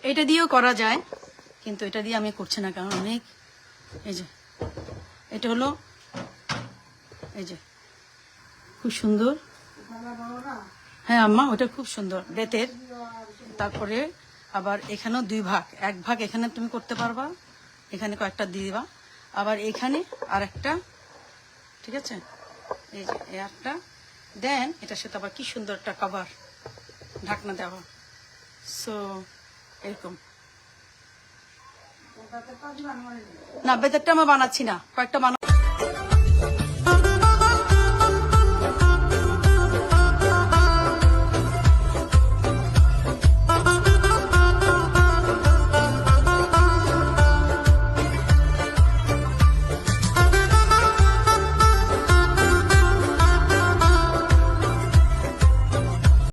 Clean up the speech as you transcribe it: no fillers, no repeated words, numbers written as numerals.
এটা দিয়েও করা যায়, কিন্তু এটা দিয়ে আমি করছি না, কারণ অনেক, এই যে এটা হলো, এই যে খুব সুন্দর। হ্যাঁ আম্মা, ওটা খুব সুন্দর বেতের। তারপরে আবার এখানেও 2 ভাগ, 1 ভাগ এখানে তুমি করতে পারবা, এখানে কয়েকটা দিয়ে দিবা, আবার এখানে আর একটা, ঠিক আছে, এই যে এই একটা দেন, এটার সাথে আবার কি সুন্দর একটা কভার, ঢাকনা দেওয়া। সো এরকম না, বেতেরটা আমরা বানাচ্ছি না, কয়েকটা বানা